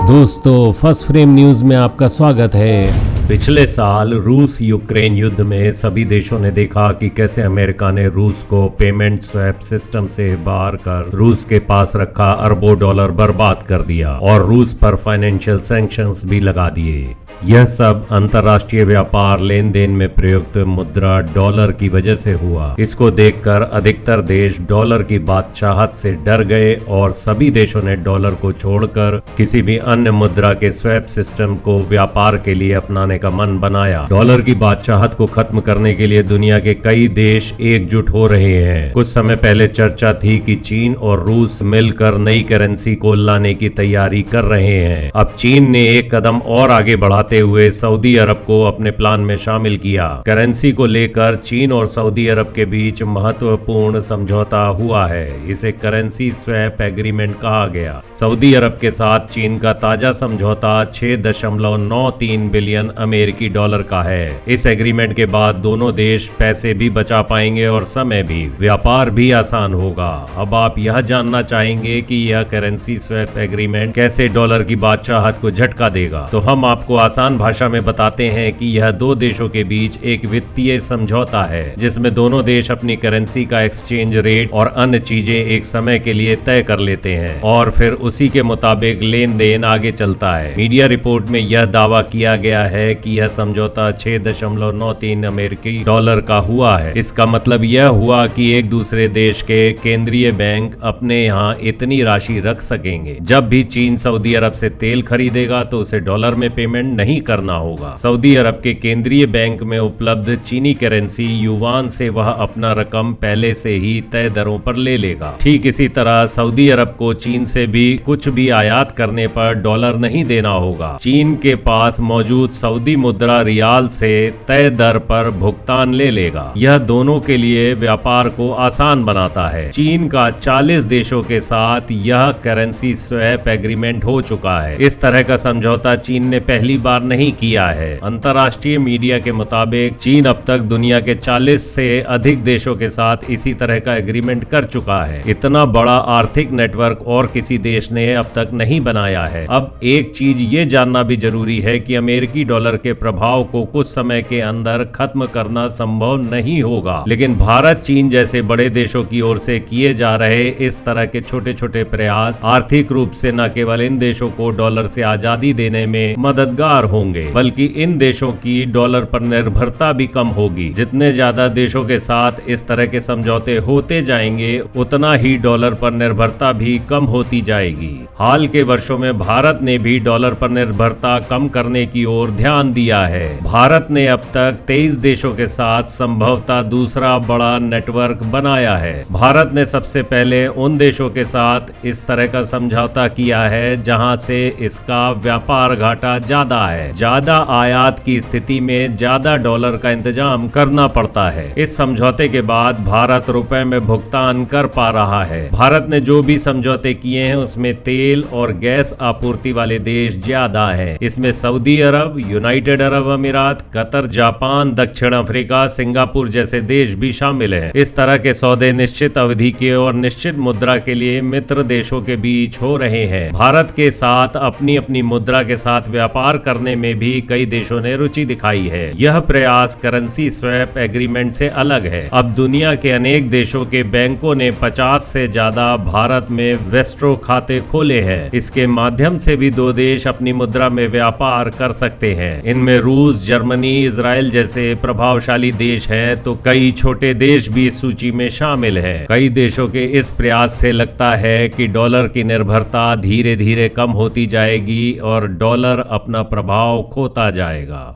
दोस्तों first frame news में आपका स्वागत है। पिछले साल रूस यूक्रेन युद्ध में सभी देशों ने देखा कि कैसे अमेरिका ने रूस को पेमेंट स्वैप सिस्टम से बाहर कर रूस के पास रखा अरबों डॉलर बर्बाद कर दिया और रूस पर फाइनेंशियल सैंक्शंस भी लगा दिए। यह सब अंतर्राष्ट्रीय व्यापार लेन देन में प्रयुक्त मुद्रा डॉलर की वजह से हुआ। इसको देखकर अधिकतर देश डॉलर की बादशाहत से डर गए और सभी देशों ने डॉलर को छोड़कर किसी भी अन्य मुद्रा के स्वैप सिस्टम को व्यापार के लिए अपनाने का मन बनाया। डॉलर की बादशाहत को खत्म करने के लिए दुनिया के कई देश एकजुट हो रहे हैं। कुछ समय पहले चर्चा थी कि चीन और रूस मिलकर नई करेंसी को लाने की तैयारी कर रहे हैं। अब चीन ने एक कदम और आगे बढ़ाते हुए सऊदी अरब को अपने प्लान में शामिल किया। करेंसी को लेकर चीन और सऊदी अरब के बीच महत्वपूर्ण समझौता हुआ है। इसे करेंसी स्वैप एग्रीमेंट कहा गया। सऊदी अरब के साथ चीन का ताजा समझौता 6.93 बिलियन अमेरिकी डॉलर का है। इस एग्रीमेंट के बाद दोनों देश पैसे भी बचा पाएंगे और समय भी, व्यापार भी आसान होगा। अब आप यह जानना चाहेंगे कि यह करेंसी स्वैप एग्रीमेंट कैसे डॉलर की बादशाहत को झटका देगा, तो हम आपको आसान भाषा में बताते हैं कि यह दो देशों के बीच एक वित्तीय समझौता है जिसमें दोनों देश अपनी करेंसी का एक्सचेंज रेट और अन्य चीजें एक समय के लिए तय कर लेते हैं और फिर उसी के मुताबिक लेन देन आगे चलता है। मीडिया रिपोर्ट में यह दावा किया गया है कि यह समझौता 6.93 अमेरिकी डॉलर का हुआ है। इसका मतलब यह हुआ कि एक दूसरे देश के केंद्रीय बैंक अपने यहाँ इतनी राशि रख सकेंगे। जब भी चीन सऊदी अरब से तेल खरीदेगा तो उसे डॉलर में पेमेंट नहीं करना होगा। सऊदी अरब के केंद्रीय बैंक में उपलब्ध चीनी करेंसी युवान से वह अपना रकम पहले से ही तय दरों पर ले लेगा। ठीक इसी तरह सऊदी अरब को चीन से भी कुछ भी आयात करने पर डॉलर नहीं देना होगा। चीन के पास मौजूद सऊदी मुद्रा रियाल से तय दर पर भुगतान ले लेगा। यह दोनों के लिए व्यापार को आसान बनाता है। चीन का 40 देशों के साथ यह करेंसी स्वैप एग्रीमेंट हो चुका है। इस तरह का समझौता चीन ने पहली बार नहीं किया है। अंतर्राष्ट्रीय मीडिया के मुताबिक चीन अब तक दुनिया के 40 से अधिक देशों के साथ इसी तरह का एग्रीमेंट कर चुका है। इतना बड़ा आर्थिक नेटवर्क और किसी देश ने अब तक नहीं बनाया है। अब एक चीज ये जानना भी जरूरी है कि अमेरिकी डॉलर के प्रभाव को कुछ समय के अंदर खत्म करना संभव नहीं होगा, लेकिन भारत, चीन जैसे बड़े देशों की ओर से किए जा रहे इस तरह के छोटे छोटे प्रयास आर्थिक रूप से न केवल इन देशों को डॉलर से आजादी देने में मददगार होंगे, बल्कि इन देशों की डॉलर पर निर्भरता भी कम होगी। जितने ज्यादा देशों के साथ इस तरह के समझौते होते जाएंगे उतना ही डॉलर पर निर्भरता भी कम होती जाएगी। हाल के वर्षों में भारत ने भी डॉलर पर निर्भरता कम करने की ओर ध्यान दिया है। भारत ने अब तक 23 देशों के साथ संभवतः दूसरा बड़ा नेटवर्क बनाया है। भारत ने सबसे पहले उन देशों के साथ इस तरह का समझौता किया है जहां से इसका व्यापार घाटा ज्यादा है। ज्यादा आयात की स्थिति में ज्यादा डॉलर का इंतजाम करना पड़ता है। इस समझौते के बाद भारत रुपए में भुगतान कर पा रहा है। भारत ने जो भी समझौते किए हैं उसमें तेल और गैस आपूर्ति वाले देश ज्यादा हैं। इसमें सऊदी अरब, यूनाइटेड अरब अमीरात, कतर, जापान, दक्षिण अफ्रीका, सिंगापुर जैसे देश भी शामिल हैं। इस तरह के सौदे निश्चित अवधि के और निश्चित मुद्रा के लिए मित्र देशों के बीच हो रहे हैं। भारत के साथ अपनी अपनी मुद्रा के साथ व्यापार करने में भी कई देशों ने रुचि दिखाई है। यह प्रयास करेंसी स्वैप एग्रीमेंट से अलग है। अब दुनिया के अनेक देशों के बैंकों ने 50 से ज्यादा भारत में वेस्ट्रो खाते खोले हैं। इसके माध्यम से भी दो देश अपनी मुद्रा में व्यापार कर सकते हैं। इनमें रूस, जर्मनी, इजराइल जैसे प्रभावशाली देश हैं, तो कई छोटे देश भी इस सूची में शामिल हैं। कई देशों के इस प्रयास से लगता है कि डॉलर की निर्भरता धीरे धीरे कम होती जाएगी और डॉलर अपना प्रभाव खोता जाएगा।